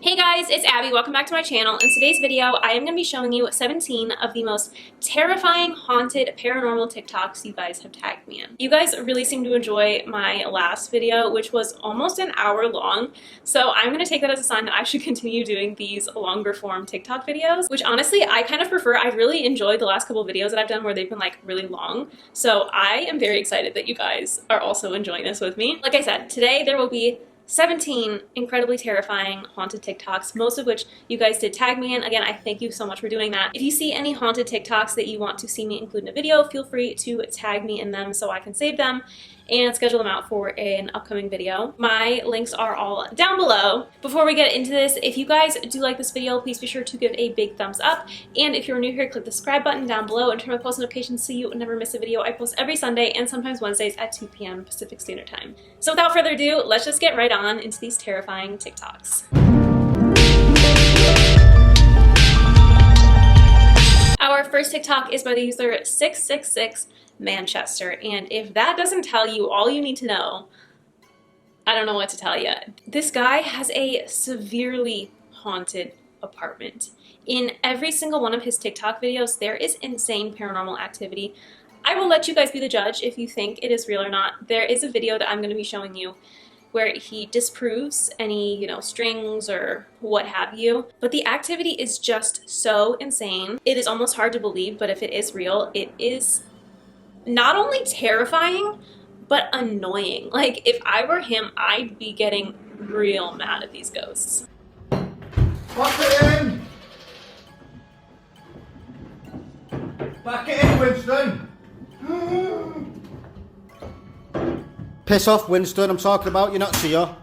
Hey guys, it's Abby. Welcome back to my channel. In today's video, I am going to be showing you 17 of the most terrifying haunted paranormal TikToks you guys have tagged me in. You guys really seem to enjoy my last video, which was almost an hour long. So I'm going to take that as a sign that I should continue doing these longer form TikTok videos, which honestly, I kind of prefer. I really enjoyed the last couple of videos that I've done where they've been like really long. So I am very excited that you guys are also enjoying this with me. Like I said, today there will be 17 incredibly terrifying haunted TikToks, most of which you guys did tag me in. Again, I thank you so much for doing that. If you see any haunted TikToks that you want to see me include in a video, feel free to tag me in them so I can save them and schedule them out for an upcoming video. My links are all down below. Before we get into this, if you guys do like this video, please be sure to give a big thumbs up. And if you're new here, click the subscribe button down below and turn on post notifications so you never miss a video. I post every Sunday and sometimes Wednesdays at 2 p.m. Pacific Standard Time. So without further ado, let's just get right on into these terrifying TikToks. Our first TikTok is by the user 666 Manchester, and if that doesn't tell you all you need to know, I don't know what to tell you. This guy has a severely haunted apartment. In every single one of his TikTok videos, there is insane paranormal activity. I will let you guys be the judge if you think it is real or not. There is a video that I'm going to be showing you where he disproves any, strings or what have you. But the activity is just so insane. It is almost hard to believe, but if it is real, it is not only terrifying, but annoying. Like, if I were him, I'd be getting real mad at these ghosts. Back it in! Back it in, Winston! Piss off, Winston, I'm talking about, you're not seer.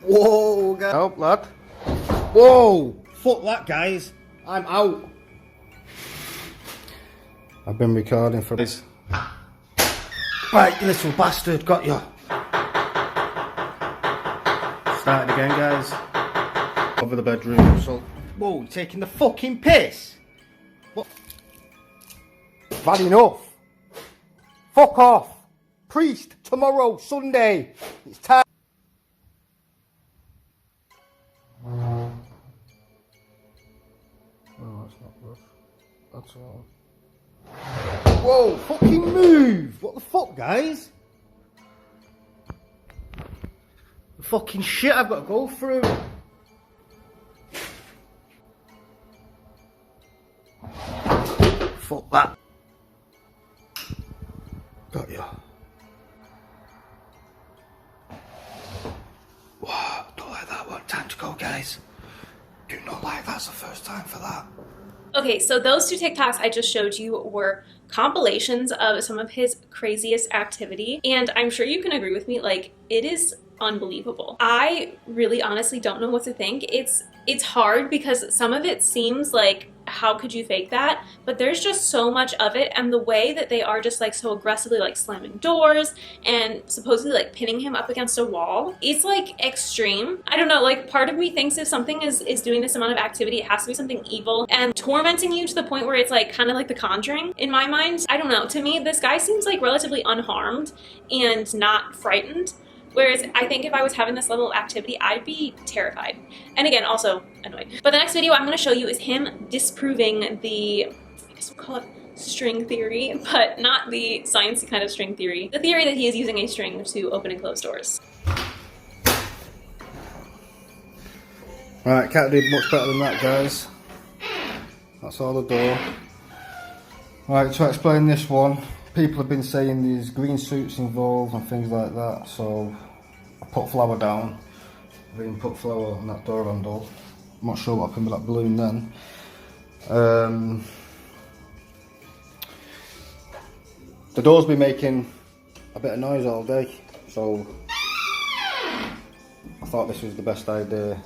Whoa, guys. Help, lad. Whoa! Fuck that, guys. I'm out. I've been recording for this. Right, you little bastard, got you. Started again, guys. Over the bedroom, so. Whoa, you're taking the fucking piss? What? Bad enough. Fuck off. Priest, tomorrow, Sunday. It's time. Oh, that's not good. That's all. Whoa, fucking move! What the fuck, guys? The fucking shit I've got to go through. Fuck that. Got you. Wow, don't like that one. Time to go, guys. Do not like that's the first time for that. Okay, so those two TikToks I just showed you were compilations of some of his craziest activity, and I'm sure you can agree with me, like, it is unbelievable. I really honestly don't know what to think. It's hard because some of it seems like, how could you fake that? But there's just so much of it, and the way that they are just like so aggressively like slamming doors and supposedly like pinning him up against a wall, it's like extreme. I don't know, like part of me thinks if something is doing this amount of activity, it has to be something evil and tormenting you to the point where it's like kind of like The Conjuring in my mind. I don't know, to me this guy seems like relatively unharmed and not frightened. Whereas I think if I was having this level of activity, I'd be terrified. And again, also annoyed. But the next video I'm going to show you is him disproving the, I guess we'll call it string theory, but not the sciencey kind of string theory. The theory that he is using a string to open and close doors. Right, can't do much better than that, guys. That's all the door. Right, to explain this one, people have been saying there's green suits involved and things like that, so I put flour down. I even put flour on that door handle. I'm not sure what happened with that balloon then. The door's been making a bit of noise all day, so I thought this was the best idea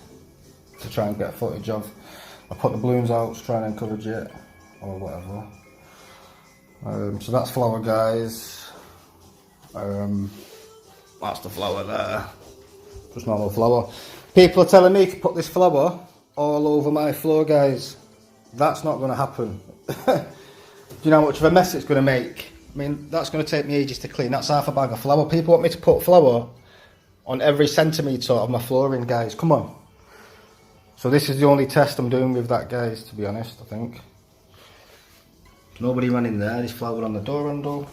to try and get footage of. I put the balloons out to try and encourage it, or whatever. So that's flour, guys. That's the flour there. Just normal flour. People are telling me to put this flour all over my floor, guys. That's not going to happen. Do you know how much of a mess it's going to make? I mean, that's going to take me ages to clean. That's half a bag of flour. People want me to put flour on every centimetre of my flooring, guys. Come on. So this is the only test I'm doing with that, guys, to be honest, I think. Nobody ran in there. There's flour on the door handle.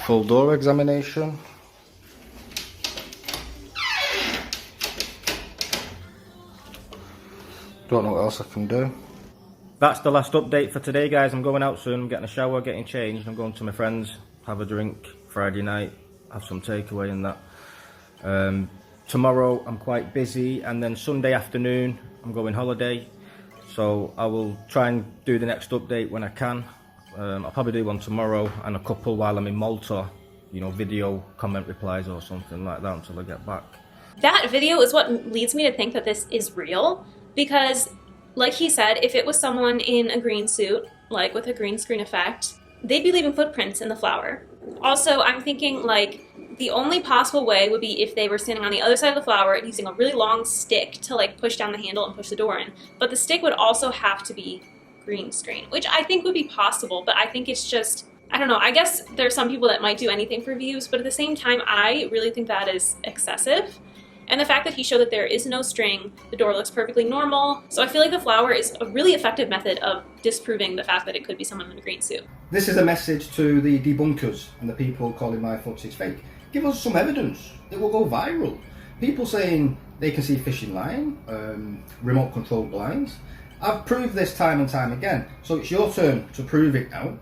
Full door examination. Don't know what else I can do. That's the last update for today, guys. I'm going out soon. I'm getting a shower, getting changed. I'm going to my friends, have a drink Friday night, have some takeaway and that. Tomorrow I'm quite busy, and then Sunday afternoon I'm going holiday. So I will try and do the next update when I can. I'll probably do one tomorrow and a couple while I'm in Malta. You know, video comment replies or something like that until I get back. That video is what leads me to think that this is real, because like he said, if it was someone in a green suit, like with a green screen effect, they'd be leaving footprints in the flour. Also, I'm thinking like the only possible way would be if they were standing on the other side of the flour using a really long stick to like push down the handle and push the door in. But the stick would also have to be green screen, which I think would be possible, but I think it's just, I don't know, I guess there's some people that might do anything for views, but at the same time, I really think that is excessive. And the fact that he showed that there is no string, the door looks perfectly normal. So I feel like the flour is a really effective method of disproving the fact that it could be someone in a green suit. This is a message to the debunkers and the people calling my footage fake. Give us some evidence. It will go viral. People saying they can see fishing line, remote controlled blinds. I've proved this time and time again. So it's your turn to prove it now.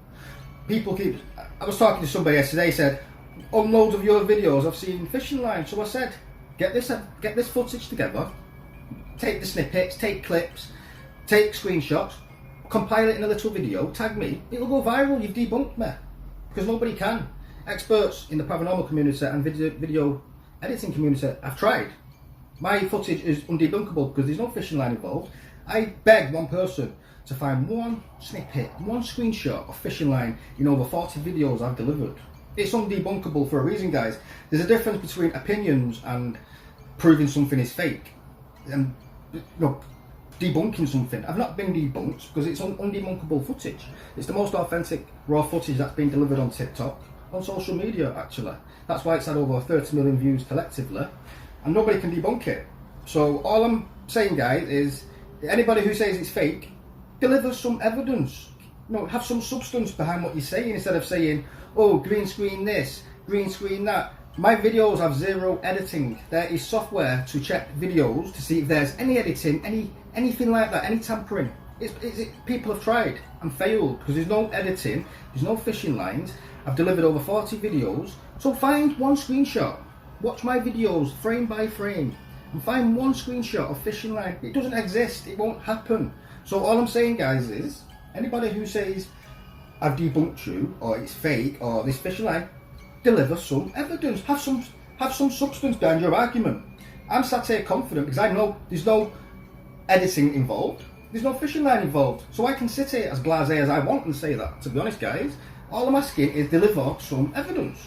People keep... I was talking to somebody yesterday, said, on loads of your videos I've seen fishing lines. So I said, get this footage together, take the snippets, take clips, take screenshots, compile it in a little video, tag me, it'll go viral. You've debunked me, because nobody can. Experts in the paranormal community and video editing community have tried. My footage is undebunkable because there's no fishing line involved. I begged one person to find one snippet, one screenshot of fishing line in over 40 videos I've delivered. It's undebunkable for a reason, guys. There's a difference between opinions and proving something is fake and, you know, debunking something. I've not been debunked because it's undebunkable footage. It's the most authentic raw footage that's been delivered on TikTok, on social media actually. That's why it's had over 30 million views collectively, and nobody can debunk it. So all I'm saying, guys, is anybody who says it's fake, deliver some evidence. You know, have some substance behind what you're saying instead of saying, oh, green screen this, green screen that. My videos have zero editing. There is software to check videos to see if there's any editing, anything like that, any tampering. People have tried and failed because there's no editing, there's no fishing lines. I've delivered over 40 videos. So find one screenshot. Watch my videos frame by frame and find one screenshot of fishing line. It doesn't exist. It won't happen. So all I'm saying, guys, is anybody who says I've debunked you or it's fake or this fishing line, deliver some evidence. Have some substance behind your argument. I'm sat here confident because I know there's no editing involved. There's no fishing line involved. So I can sit here as blasé as I want and say that. To be honest, guys, all I'm asking is deliver some evidence.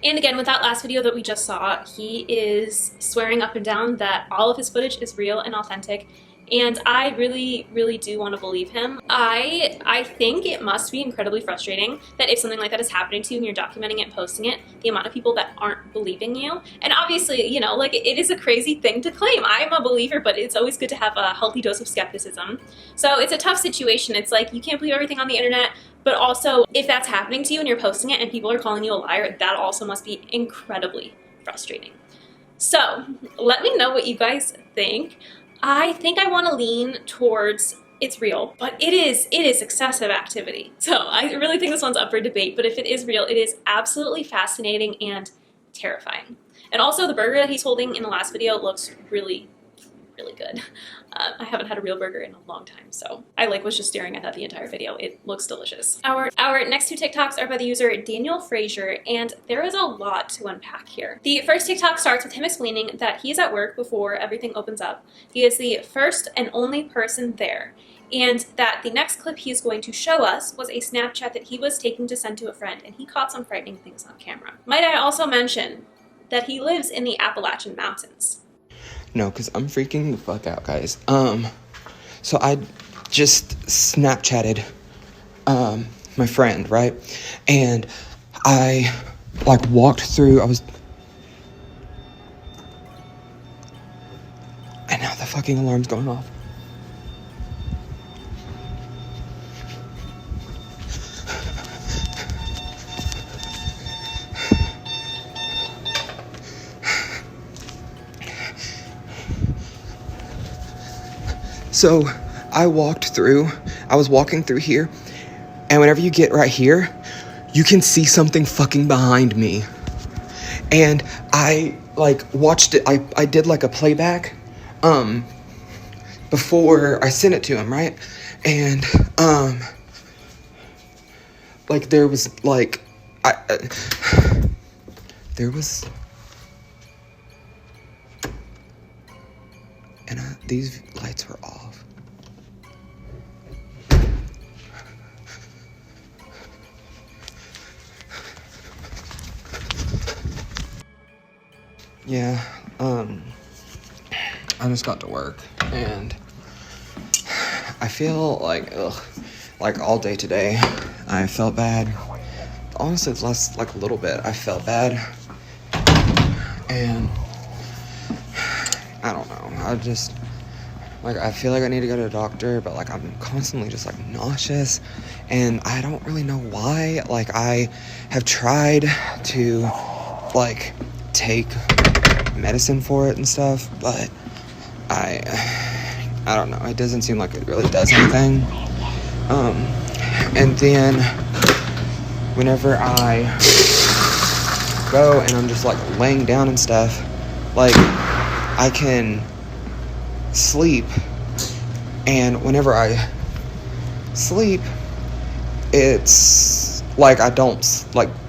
And again, with that last video that we just saw, he is swearing up and down that all of his footage is real and authentic. And I really, really do want to believe him. I think it must be incredibly frustrating that if something like that is happening to you and you're documenting it and posting it, the amount of people that aren't believing you. And obviously, you know, like it is a crazy thing to claim. I'm a believer, but it's always good to have a healthy dose of skepticism. So it's a tough situation. It's like you can't believe everything on the internet, but also if that's happening to you and you're posting it and people are calling you a liar, that also must be incredibly frustrating. So let me know what you guys think. I think I want to lean towards it's real, but it is excessive activity. So I really think this one's up for debate, but if it is real, it is absolutely fascinating and terrifying. And also the burger that he's holding in the last video looks really good. I haven't had a real burger in a long time, so I was just staring at that the entire video. It looks delicious. Our next two TikToks are by the user Daniel Frazier, and there is a lot to unpack here. The first TikTok starts with him explaining that he is at work before everything opens up. He is the first and only person there, and that the next clip he is going to show us was a Snapchat that he was taking to send to a friend, and he caught some frightening things on camera. Might I also mention that he lives in the Appalachian Mountains. No, because I'm freaking the fuck out, guys. So I just Snapchatted, my friend, right? And I, walked through, and now the fucking alarm's going off. So I was walking through here, and whenever you get right here, you can see something fucking behind me. And I watched it, I did a playback, before I sent it to him, right? And, there was, these lights were off. Yeah, I just got to work, and I feel all day today, I felt bad. Honestly, it's last, a little bit, I felt bad, and I don't know, I feel like I need to go to a doctor, but I'm constantly just nauseous, and I don't really know why. I have tried to take medicine for it and stuff, but I don't know, it doesn't seem like it really does anything. And then whenever I go and I'm just laying down and stuff, I can sleep, and whenever I sleep, it's I don't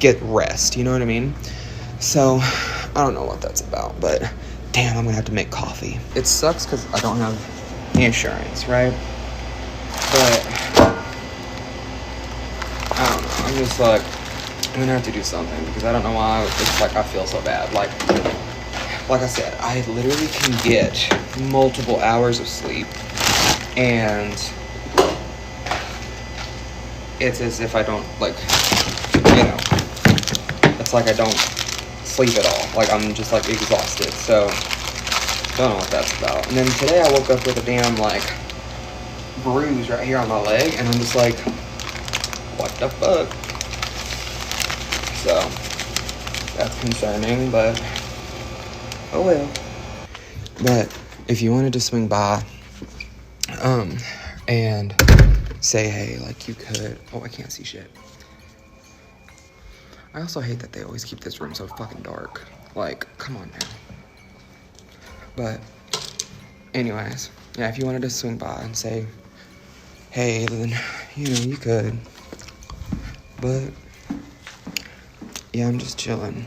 get rest, you know what I mean? So I don't know what that's about, but damn, I'm gonna have to make coffee. It sucks because I don't have the insurance, right? But I don't know, I'm just I'm gonna have to do something, because I don't know why it's I feel so bad. Like I said, I literally can get multiple hours of sleep, and it's as if I don't, it's I don't sleep at all. I'm just, exhausted, so don't know what that's about. And then today I woke up with a damn, bruise right here on my leg, and I'm just what the fuck? So, that's concerning, but oh well. But if you wanted to swing by, and say hey, you could. Oh, I can't see shit. I also hate that they always keep this room so fucking dark. Come on now. But anyways, yeah, if you wanted to swing by and say hey, then you could. But yeah, I'm just chilling.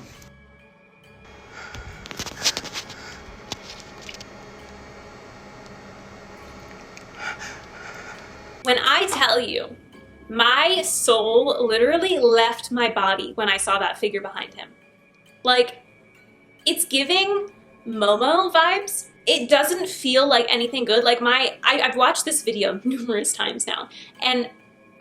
When I tell you, my soul literally left my body when I saw that figure behind him. It's giving Momo vibes. It doesn't feel like anything good. I've watched this video numerous times now, and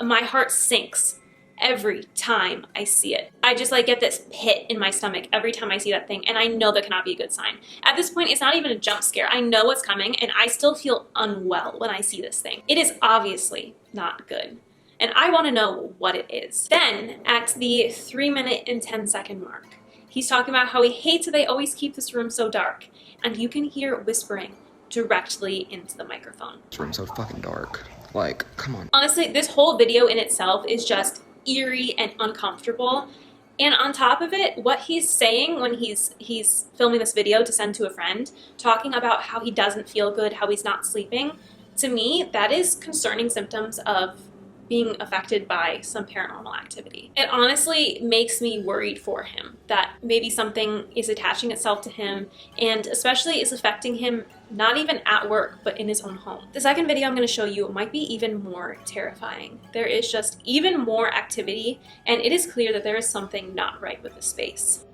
my heart sinks every time I see it. I just get this pit in my stomach every time I see that thing, and I know that cannot be a good sign. At this point, it's not even a jump scare. I know what's coming, and I still feel unwell when I see this thing. It is obviously not good, and I want to know what it is. Then, at the 3-minute and 10-second mark, he's talking about how he hates that they always keep this room so dark, and you can hear whispering directly into the microphone. This room's so fucking dark. Like, come on. Honestly, this whole video in itself is just eerie and uncomfortable. And on top of it, what he's saying when he's filming this video to send to a friend, talking about how he doesn't feel good, how he's not sleeping, to me, that is concerning symptoms of being affected by some paranormal activity. It honestly makes me worried for him that maybe something is attaching itself to him, and especially is affecting him not even at work, but in his own home. The second video I'm going to show you might be even more terrifying. There is just even more activity, and it is clear that there is something not right with the space.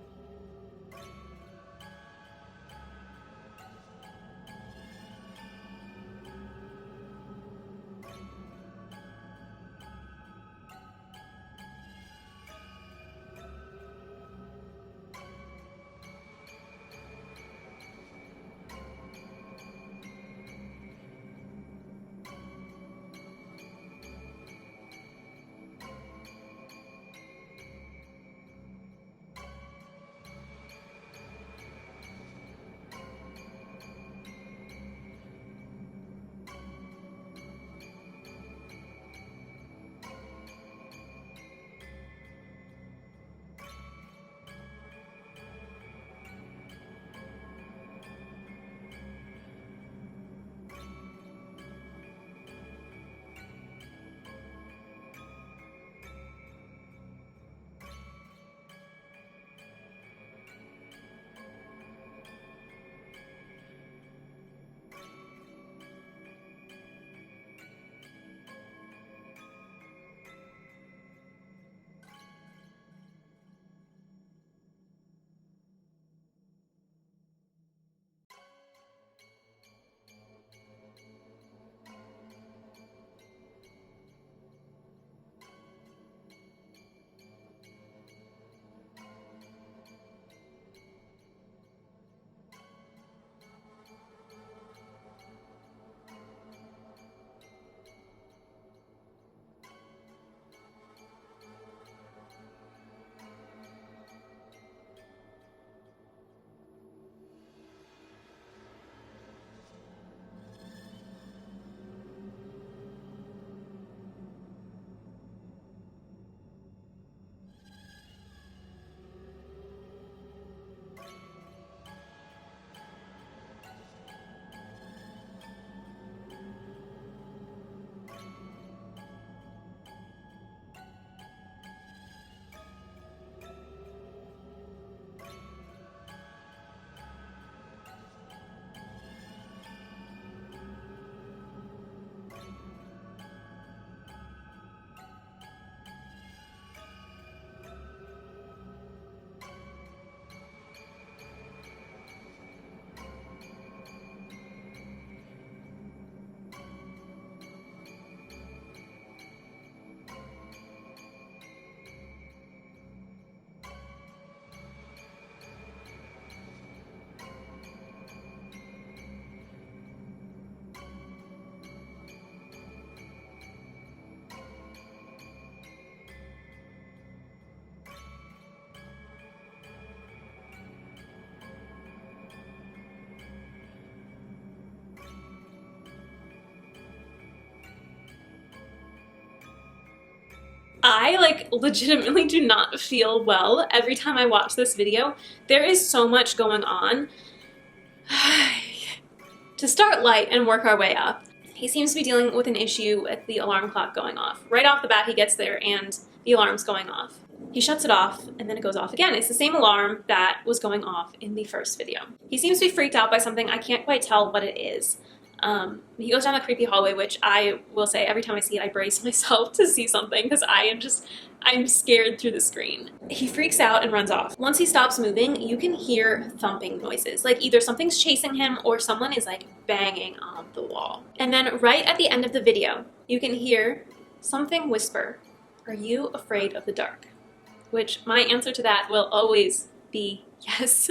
I legitimately do not feel well every time I watch this video. There is so much going on. To start light and work our way up, he seems to be dealing with an issue with the alarm clock going off. Right off the bat, he gets there and the alarm's going off. He shuts it off and then it goes off again. It's the same alarm that was going off in the first video. He seems to be freaked out by something. I can't quite tell what it is. He goes down the creepy hallway, which I will say every time I see it, I brace myself to see something because I'm scared through the screen. He freaks out and runs off. Once he stops moving, you can hear thumping noises. Like either something's chasing him or someone is like banging on the wall. And then right at the end of the video, you can hear something whisper, "Are you afraid of the dark?" Which my answer to that will always be yes.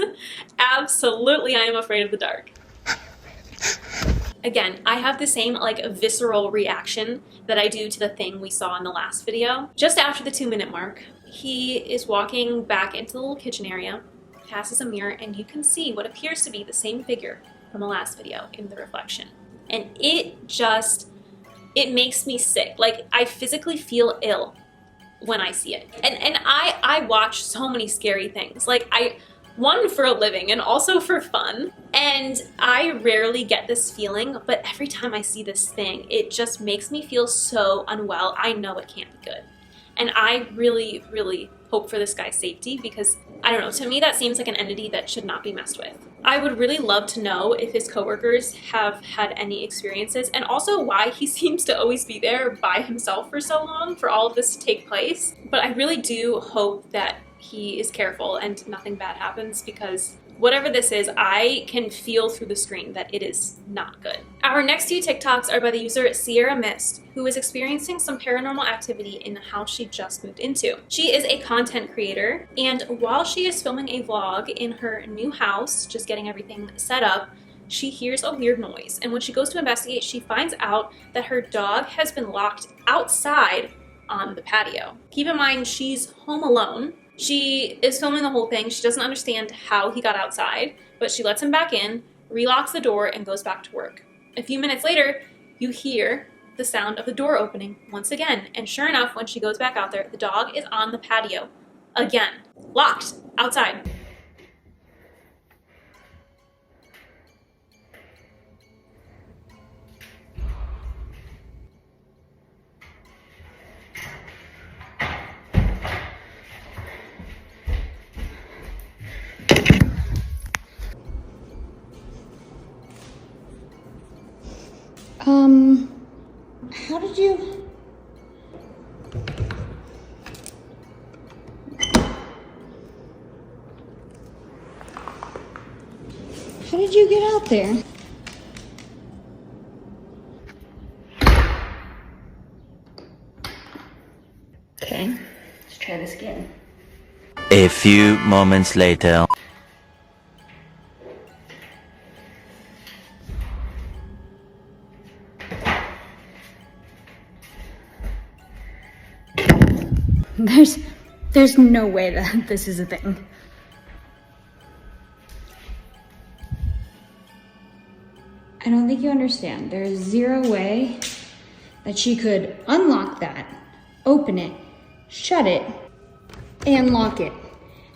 Absolutely, I am afraid of the dark. Again, I have the same visceral reaction that I do to the thing we saw in the last video. Just after the 2-minute mark, he is walking back into the little kitchen area, passes a mirror, and you can see what appears to be the same figure from the last video in the reflection. And it just it makes me sick. Like, I physically feel ill when I see it. And I watch so many scary things. Like, one, for a living and also for fun. And I rarely get this feeling, but every time I see this thing, it just makes me feel so unwell. I know it can't be good. And I really, really hope for this guy's safety because, I don't know, to me that seems like an entity that should not be messed with. I would really love to know if his coworkers have had any experiences and also why he seems to always be there by himself for so long for all of this to take place. But I really do hope that he is careful and nothing bad happens because whatever this is, I can feel through the screen that it is not good. Our next few TikToks are by the user Sierra Mist, who is experiencing some paranormal activity in the house she just moved into. She is a content creator, and while she is filming a vlog in her new house, just getting everything set up, she hears a weird noise. And when she goes to investigate, she finds out that her dog has been locked outside on the patio. Keep in mind, she's home alone. She is filming the whole thing. She doesn't understand how he got outside, but she lets him back in, relocks the door, and goes back to work. A few minutes later, you hear the sound of the door opening once again, and sure enough, when she goes back out there, the dog is on the patio again, locked outside. How did you... How did you get out there? Okay, let's try this again. A few moments later. There's no way that this is a thing. I don't think you understand. There is zero way that she could unlock that, open it, shut it, and lock it.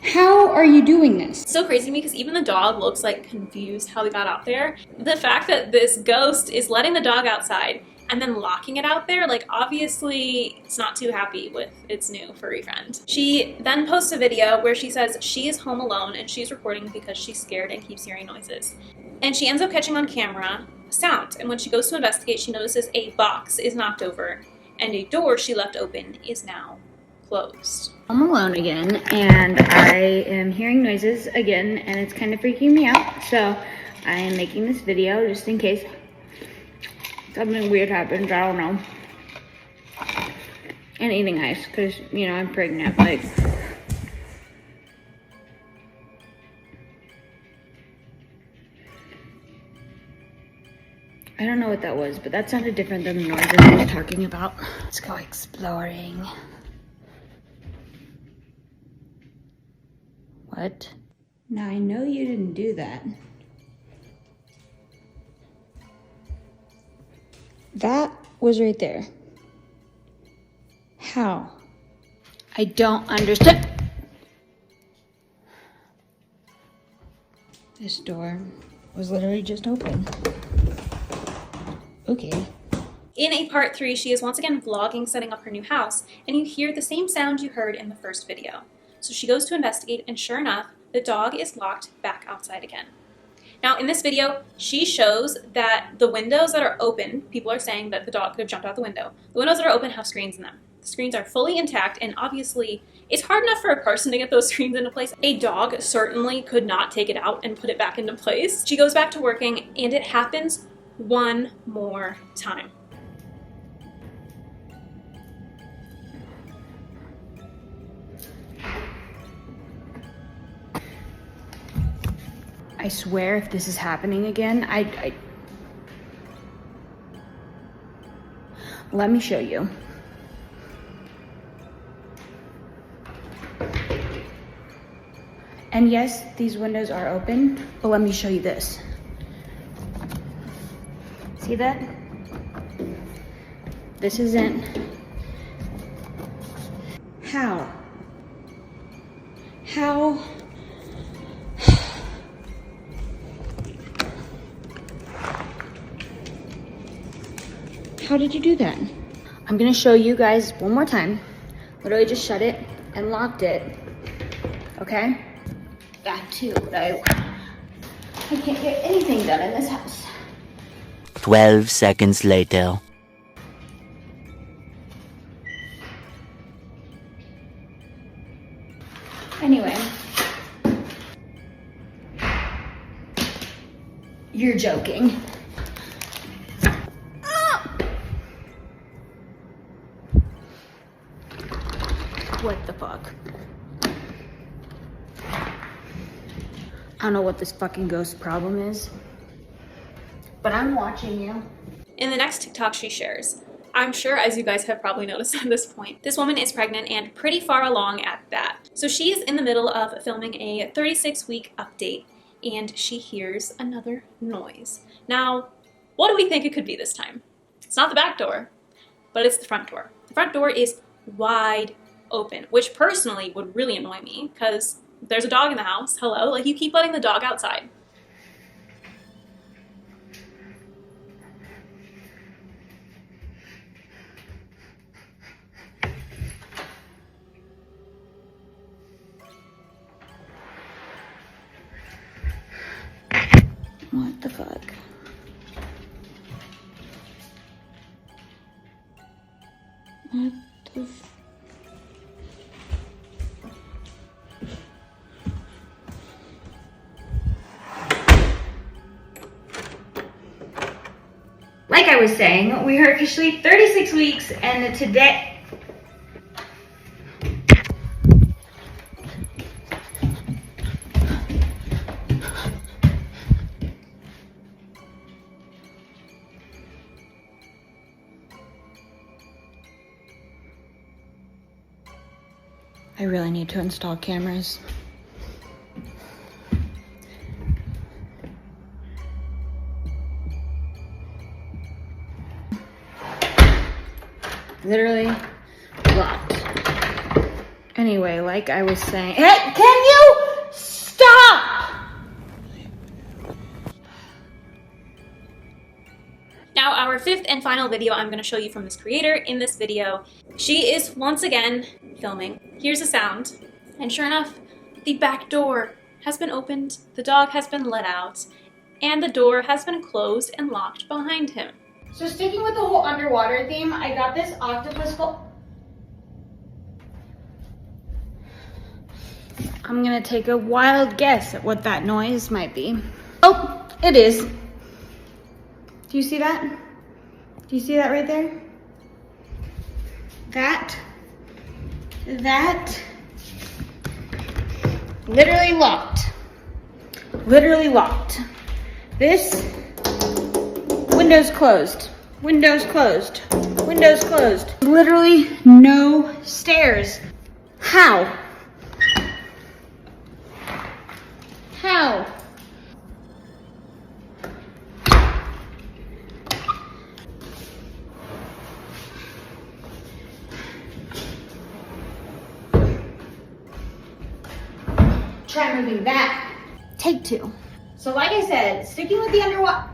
How are you doing this? It's so crazy to me because even the dog looks like confused how they got out there. The fact that this ghost is letting the dog outside and then locking it out there, like obviously it's not too happy with its new furry friend. She then posts a video where she says she is home alone and she's recording because she's scared and keeps hearing noises. And she ends up catching on camera a sound, and when she goes to investigate, she notices a box is knocked over and a door she left open is now closed. I'm alone again, and I am hearing noises again, and it's kind of freaking me out, so I am making this video just in case something weird happens. I don't know. And eating ice, because, you know, I'm pregnant, like... I don't know what that was, but that sounded different than the noises I was talking about. Let's go exploring. What? Now, I know you didn't do that. That was right there. How? I don't understand. This door was literally just open. Okay. In a part 3, she is once again vlogging setting up her new house, and you hear the same sound you heard in the first video. So she goes to investigate, and sure enough, the dog is locked back outside again. Now, in this video, she shows that the windows that are open, people are saying that the dog could have jumped out the window. The windows that are open have screens in them. The screens are fully intact, and obviously, it's hard enough for a person to get those screens into place. A dog certainly could not take it out and put it back into place. She goes back to working, and it happens one more time. I swear if this is happening again, let me show you. And yes, these windows are open, but let me show you this. See that? This isn't. How? How? How did you do that? I'm gonna show you guys one more time. Literally just shut it and locked it. Okay? Back to what I can't get anything done in this house. 12 seconds later. Anyway. You're joking. What the fuck? I don't know what this fucking ghost problem is, but I'm watching you. In the next TikTok she shares, I'm sure, as you guys have probably noticed at this point, this woman is pregnant and pretty far along at that. So she's in the middle of filming a 36-week update and she hears another noise. Now, what do we think it could be this time? It's not the back door, but it's the front door. The front door is wide open, which personally would really annoy me because there's a dog in the house. Hello? Like, you keep letting the dog outside. What the fuck? What the f- Like I was saying, we are officially 36 weeks and today... I really need to install cameras. Literally locked. Anyway, like I was saying, hey, can you stop? Now, our fifth and final video I'm going to show you from this creator. In this video, she is once again filming. Here's a sound, and sure enough, the back door has been opened, the dog has been let out, and the door has been closed and locked behind him. So sticking with the whole underwater theme, I got this octopus I'm gonna take a wild guess at what that noise might be. Oh, it is. Do you see that? Do you see that right there? That literally locked. Literally locked. This windows closed. Windows closed. Windows closed. Literally no stairs. How? How? Try moving that. Take two. So like I said, sticking with the underwater.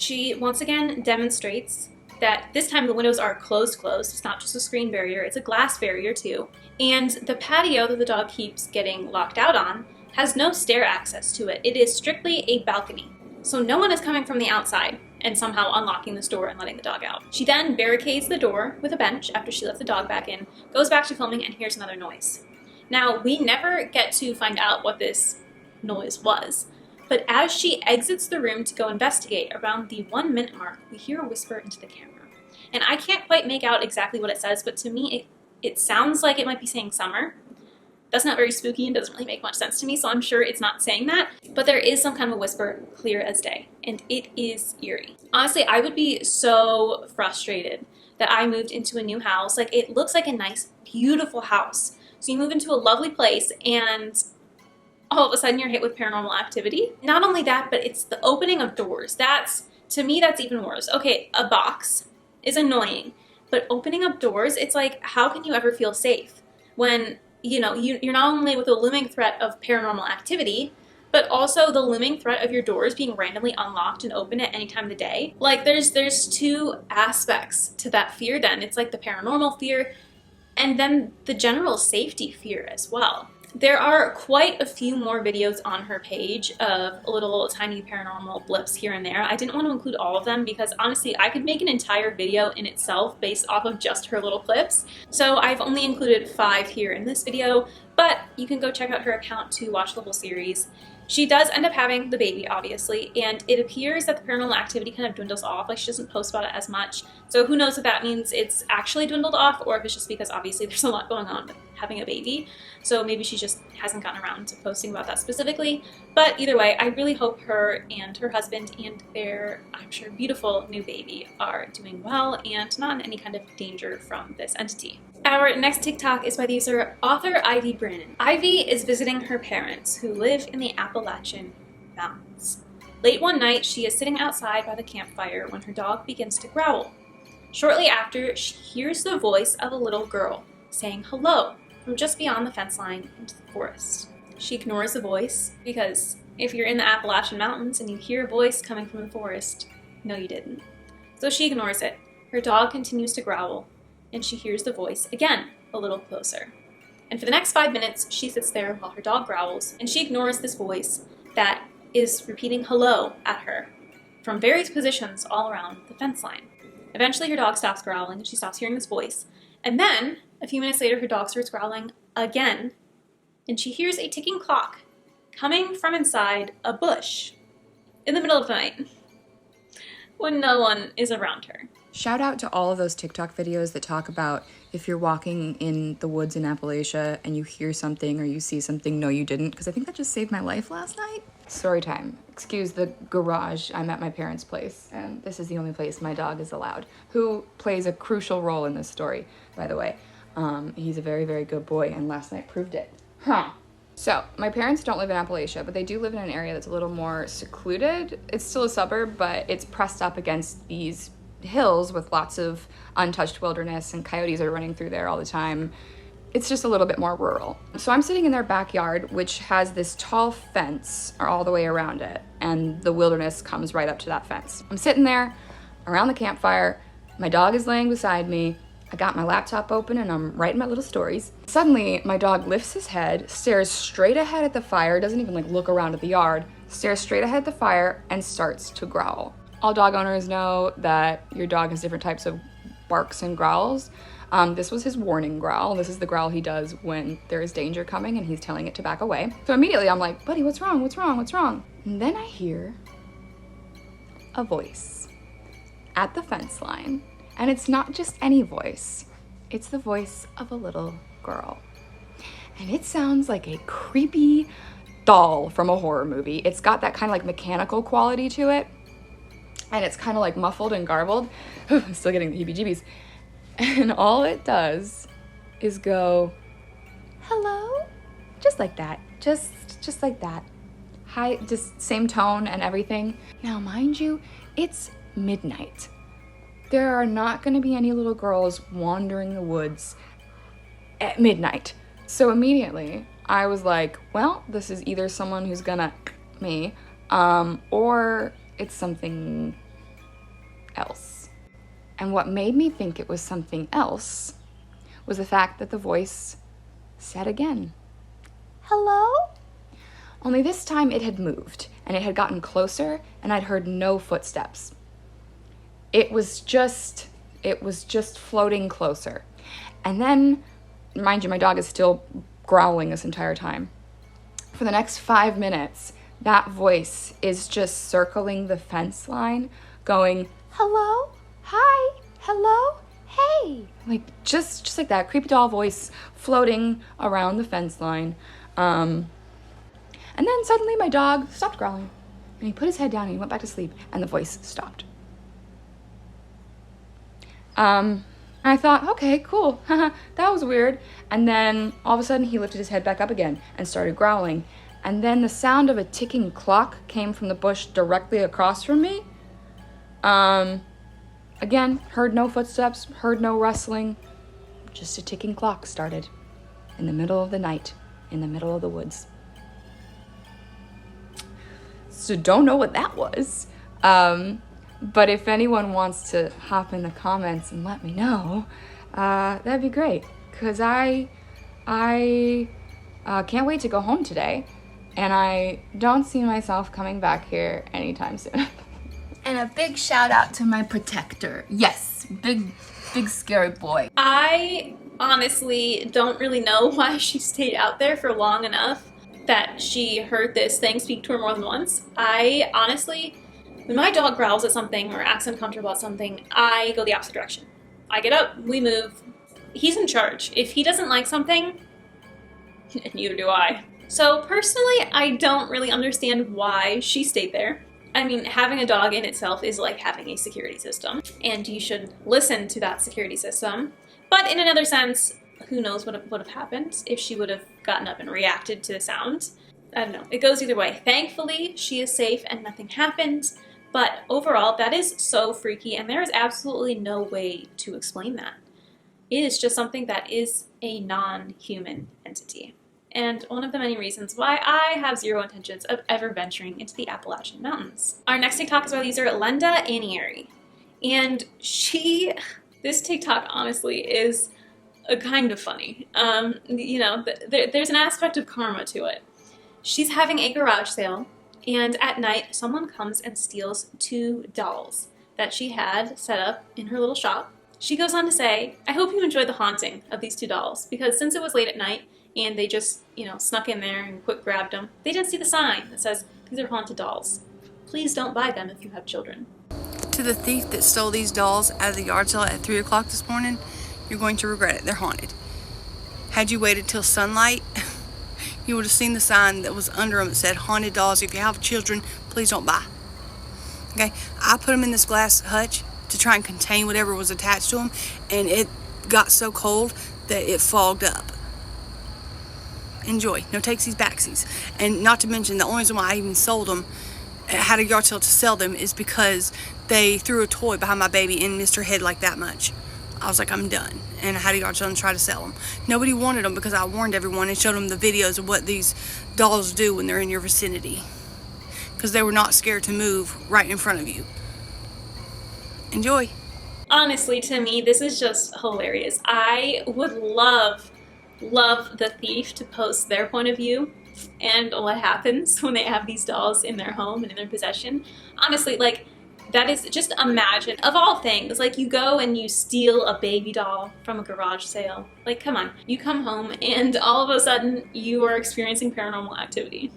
She once again demonstrates that this time the windows are closed. It's not just a screen barrier, it's a glass barrier too. And the patio that the dog keeps getting locked out on has no stair access to it. It is strictly a balcony. So no one is coming from the outside and somehow unlocking this door and letting the dog out. She then barricades the door with a bench after she lets the dog back in, goes back to filming, and hears another noise. Now, we never get to find out what this noise was, but as she exits the room to go investigate, around the 1 minute mark, we hear a whisper into the camera. And I can't quite make out exactly what it says, but to me, it sounds like it might be saying summer. That's not very spooky and doesn't really make much sense to me, so I'm sure it's not saying that. But there is some kind of a whisper, clear as day, and it is eerie. Honestly, I would be so frustrated that I moved into a new house. Like, it looks like a nice, beautiful house. So you move into a lovely place and all of a sudden you're hit with paranormal activity. Not only that, but it's the opening of doors. To me, that's even worse. Okay, a box is annoying, but opening up doors, it's like, how can you ever feel safe when you're not only with a looming threat of paranormal activity, but also the looming threat of your doors being randomly unlocked and open at any time of the day? Like, there's two aspects to that fear then. It's like the paranormal fear and then the general safety fear as well. There are quite a few more videos on her page of little tiny paranormal blips here and there. I didn't want to include all of them because honestly, I could make an entire video in itself based off of just her little clips. So I've only included 5 here in this video, but you can go check out her account to watch the whole series. She does end up having the baby, obviously, and it appears that the paranormal activity kind of dwindles off. Like, she doesn't post about it as much. So who knows if that means it's actually dwindled off or if it's just because obviously there's a lot going on with having a baby. So maybe she just hasn't gotten around to posting about that specifically. But either way, I really hope her and her husband and their, I'm sure, beautiful new baby are doing well and not in any kind of danger from this entity. Our next TikTok is by the user Author Ivy Brennan. Ivy is visiting her parents who live in the Appalachian Mountains. Late one night, she is sitting outside by the campfire when her dog begins to growl. Shortly after, she hears the voice of a little girl saying hello from just beyond the fence line into the forest. She ignores the voice because if you're in the Appalachian Mountains and you hear a voice coming from the forest, no you didn't. So she ignores it. Her dog continues to growl, and she hears the voice again, a little closer. And for the next 5 minutes, she sits there while her dog growls, and she ignores this voice that is repeating hello at her from various positions all around the fence line. Eventually, her dog stops growling, and she stops hearing this voice. And then, a few minutes later, her dog starts growling again, and she hears a ticking clock coming from inside a bush in the middle of the night when no one is around her. Shout out to all of those TikTok videos that talk about if you're walking in the woods in Appalachia and you hear something or you see something, no you didn't, because I think that just saved my life last night. Story time. Excuse the garage. I'm at my parents' place, and this is the only place my dog is allowed, who plays a crucial role in this story, by the way. He's a very, very good boy, and last night proved it. So, my parents don't live in Appalachia, but they do live in an area that's a little more secluded. It's still a suburb, but it's pressed up against these hills with lots of untouched wilderness, and coyotes are running through there all the time. It's just a little bit more rural. So I'm sitting in their backyard, which has this tall fence all the way around it, and the wilderness comes right up to that fence. I'm sitting there around the campfire. My dog is laying beside me. I got my laptop open and I'm writing my little stories. Suddenly, my dog lifts his head, stares straight ahead at the fire, doesn't even look around at the yard, stares straight ahead at the fire and starts to growl. All dog owners know that your dog has different types of barks and growls. This was his warning growl. This is the growl he does when there is danger coming and he's telling it to back away. So immediately I'm like, buddy, what's wrong? What's wrong? What's wrong? And then I hear a voice at the fence line. And it's not just any voice. It's the voice of a little girl. And it sounds like a creepy doll from a horror movie. It's got that kind of like mechanical quality to it. And it's kind of like muffled and garbled. I'm still getting the heebie-jeebies. And all it does is go, hello? Just like that. Just like that. Hi, just same tone and everything. Now, mind you, it's midnight. There are not going to be any little girls wandering the woods at midnight. So immediately, I was like, well, this is either someone who's gonna me, or it's something else. And what made me think it was something else was the fact that the voice said again, hello? Only this time it had moved, and it had gotten closer, and I'd heard no footsteps. it was just floating closer. And then, mind you, my dog is still growling this entire time. For the next 5 minutes, that voice is just circling the fence line, going, hello, hi, hello, hey. Like, just like that, creepy doll voice floating around the fence line. And then suddenly my dog stopped growling. And he put his head down and he went back to sleep, and the voice stopped. I thought, okay, cool, that was weird. And then all of a sudden he lifted his head back up again and started growling. And then the sound of a ticking clock came from the bush directly across from me. Again, heard no footsteps, heard no rustling. Just a ticking clock started in the middle of the night, in the middle of the woods. So don't know what that was. But if anyone wants to hop in the comments and let me know, that'd be great. Cause I can't wait to go home today, and I don't see myself coming back here anytime soon. And a big shout out to my protector. Yes, big scary boy. I honestly don't really know why she stayed out there for long enough that she heard this thing speak to her more than once. I honestly, when my dog growls at something or acts uncomfortable at something, I go the opposite direction. I get up, we move. He's in charge. If he doesn't like something, neither do I. So personally, I don't really understand why she stayed there. I mean, having a dog in itself is like having a security system, and you should listen to that security system. But in another sense, who knows what would have happened if she would have gotten up and reacted to the sound. I don't know. It goes either way. Thankfully, she is safe and nothing happened. But overall, that is so freaky, and there is absolutely no way to explain that. It is just something that is a non-human entity. And one of the many reasons why I have zero intentions of ever venturing into the Appalachian Mountains. Our next TikTok is by user Lenda Anieri. And this TikTok honestly is kind of funny. You know, there's an aspect of karma to it. She's having a garage sale, and at night someone comes and steals 2 dolls that she had set up in her little shop. She goes on to say, I hope you enjoyed the haunting of these 2 dolls, because since it was late at night and they just, snuck in there and quick grabbed them, they didn't see the sign that says, these are haunted dolls. Please don't buy them if you have children. To the thief that stole these dolls out of the yard sale at 3 o'clock this morning, you're going to regret it. They're haunted. Had you waited till sunlight, you would have seen the sign that was under them that said, haunted dolls, if you have children, please don't buy. Okay, I put them in this glass hutch to try and contain whatever was attached to them, and it got so cold that it fogged up. Enjoy. No takesies, backsies. And not to mention, the only reason why I even sold them, had a yard sale to sell them, is because they threw a toy behind my baby and missed her head like that much. I was like, I'm done. And I had a yard sale and tried to sell them. Nobody wanted them because I warned everyone and showed them the videos of what these dolls do when they're in your vicinity. Because they were not scared to move right in front of you. Enjoy. Honestly, to me, this is just hilarious. I would love the thief to post their point of view and what happens when they have these dolls in their home and in their possession. Honestly, that is, just imagine, of all things, you go and you steal a baby doll from a garage sale. Come on. You come home and all of a sudden you are experiencing paranormal activity.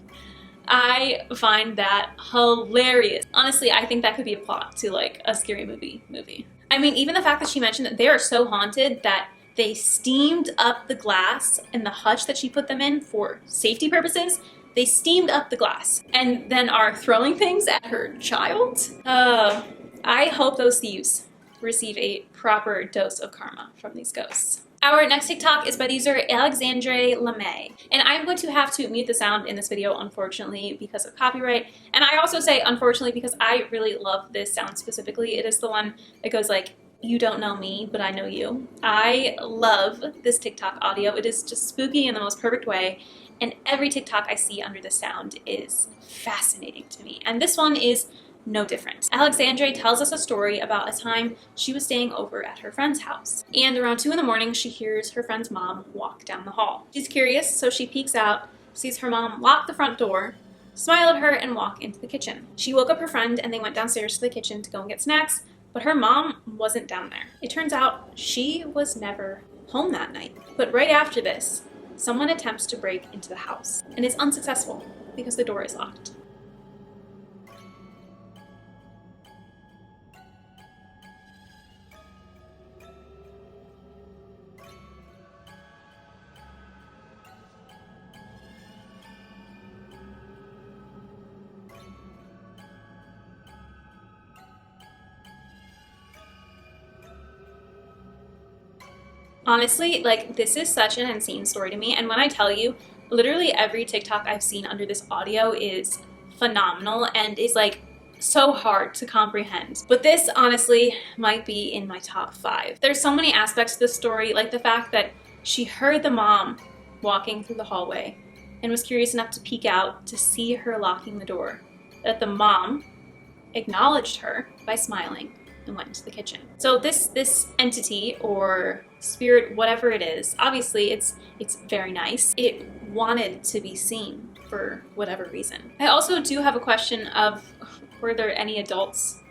I find that hilarious. Honestly, I think that could be a plot to a scary movie. I mean, even the fact that she mentioned that they are so haunted that they steamed up the glass in the hutch that she put them in for safety purposes. They steamed up the glass and then are throwing things at her child. I hope those thieves receive a proper dose of karma from these ghosts. Our next TikTok is by the user Alexandre Lemay. And I'm going to have to mute the sound in this video, unfortunately, because of copyright. And I also say unfortunately because I really love this sound specifically. It is the one that goes you don't know me, but I know you. I love this TikTok audio. It is just spooky in the most perfect way. And every TikTok I see under this sound is fascinating to me. And this one is no different. Alexandre tells us a story about a time she was staying over at her friend's house. And around 2 in the morning, she hears her friend's mom walk down the hall. She's curious, so she peeks out, sees her mom lock the front door, smile at her, and walk into the kitchen. She woke up her friend and they went downstairs to the kitchen to go and get snacks, but her mom wasn't down there. It turns out she was never home that night. But right after this, someone attempts to break into the house and is unsuccessful because the door is locked. Honestly, like, this is such an insane story to me, and when I tell you, literally every TikTok I've seen under this audio is phenomenal and is like so hard to comprehend. But this honestly might be in my top 5. There's so many aspects to this story, like the fact that she heard the mom walking through the hallway and was curious enough to peek out to see her locking the door, that the mom acknowledged her by smiling and went into the kitchen. So this entity or spirit, whatever it is, obviously it's very nice. It wanted to be seen for whatever reason. I also do have a question of, were there any adults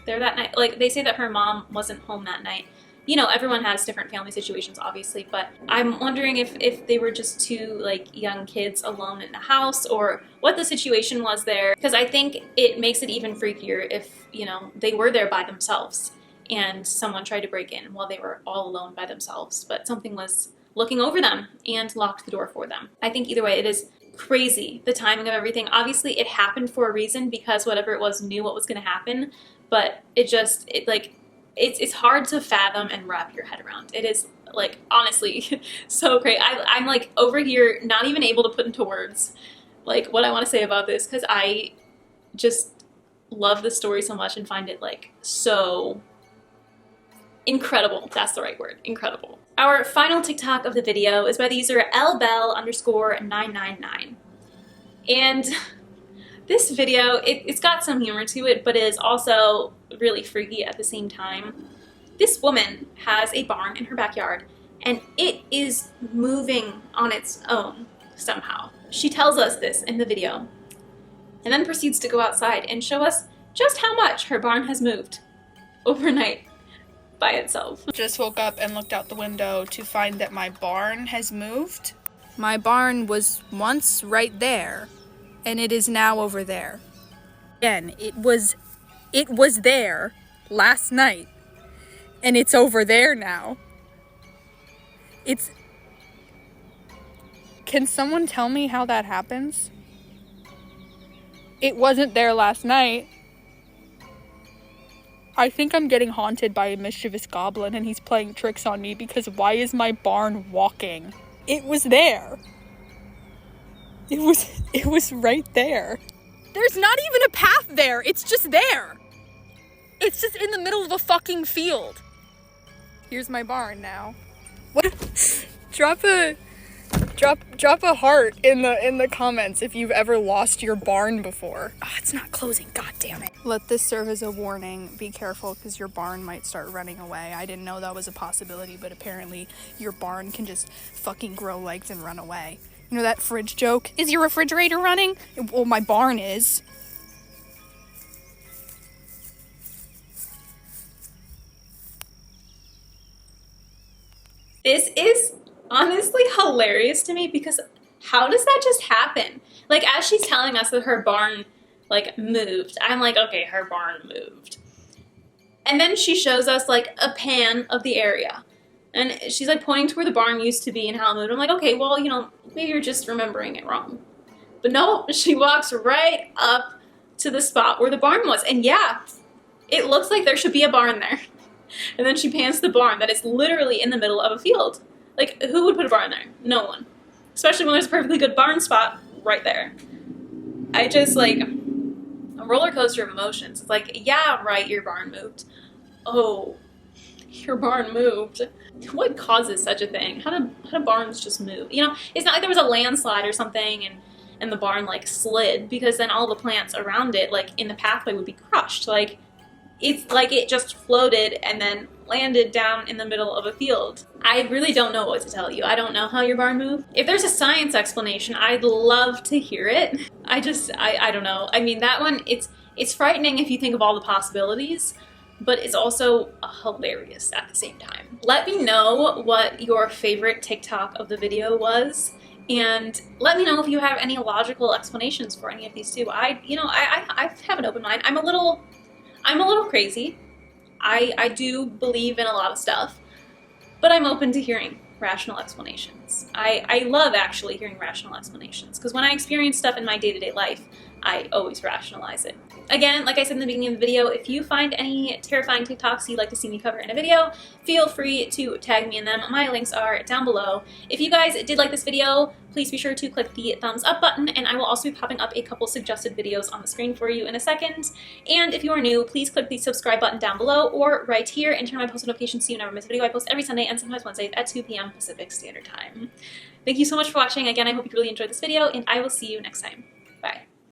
there that night? Like, they say that her mom wasn't home that night. You know, everyone has different family situations, obviously, but I'm wondering if they were just two, like, young kids alone in the house, or what the situation was there. Because I think it makes it even freakier if, you know, they were there by themselves and someone tried to break in while they were all alone by themselves, but something was looking over them and locked the door for them. I think either way, it is crazy, the timing of everything. Obviously, it happened for a reason, because whatever it was knew what was going to happen, but it's hard to fathom and wrap your head around. It is, like, honestly so great. I'm like over here not even able to put into words like what I want to say about this, because I just love the story so much and find it like so incredible. That's the right word, incredible. Our final TikTok of the video is by the user lbell_999, and this video, it's got some humor to it, but it is also really freaky at the same time. This woman has a barn in her backyard, and it is moving on its own somehow. She tells us this in the video, and then proceeds to go outside and show us just how much her barn has moved overnight by itself. Just woke up and looked out the window to find that my barn has moved. My barn was once right there, and it is now over there. Again, it was there last night, and it's over there now. Can someone tell me how that happens? It wasn't there last night. I think I'm getting haunted by a mischievous goblin and he's playing tricks on me, because why is my barn walking? It was there. It was right there. There's not even a path there. It's just there. It's just in the middle of a fucking field. Here's my barn now. What? Drop a heart in the comments if you've ever lost your barn before. Oh, it's not closing. God damn it. Let this serve as a warning. Be careful, because your barn might start running away. I didn't know that was a possibility, but apparently your barn can just fucking grow legs and run away. You know that fridge joke? Is your refrigerator running? Well, my barn is. This is honestly hilarious to me, because how does that just happen? Like, as she's telling us that her barn, like, moved, I'm like, okay, her barn moved. And then she shows us, like, a pan of the area. And she's, like, pointing to where the barn used to be and how it moved. I'm like, okay, well, you know, maybe you're just remembering it wrong. But no, she walks right up to the spot where the barn was. And yeah, it looks like there should be a barn there. And then she pans the barn that is literally in the middle of a field. Like, who would put a barn there? No one. Especially when there's a perfectly good barn spot right there. I just, like, a roller coaster of emotions. It's like, yeah, right, your barn moved. Oh, your barn moved. What causes such a thing? How do barns just move? You know, it's not like there was a landslide or something and the barn, like, slid, because then all the plants around it, like, in the pathway would be crushed. Like, it's like it just floated and then landed down in the middle of a field. I really don't know what to tell you. I don't know how your barn moved. If there's a science explanation, I'd love to hear it. I don't know. I mean, that one, it's frightening if you think of all the possibilities, but it's also hilarious at the same time. Let me know what your favorite TikTok of the video was, and let me know if you have any logical explanations for any of these too. I have an open mind. I'm a little crazy. I do believe in a lot of stuff, but I'm open to hearing rational explanations. I love actually hearing rational explanations, because when I experience stuff in my day-to-day life, I always rationalize it. Again, like I said in the beginning of the video, if you find any terrifying TikToks you'd like to see me cover in a video, feel free to tag me in them. My links are down below. If you guys did like this video, please be sure to click the thumbs up button, and I will also be popping up a couple suggested videos on the screen for you in a second. And if you are new, please click the subscribe button down below or right here and turn on my post notifications so you never miss a video. I post every Sunday and sometimes Wednesdays at 2 p.m. Pacific Standard Time. Thank you so much for watching. Again, I hope you really enjoyed this video, and I will see you next time.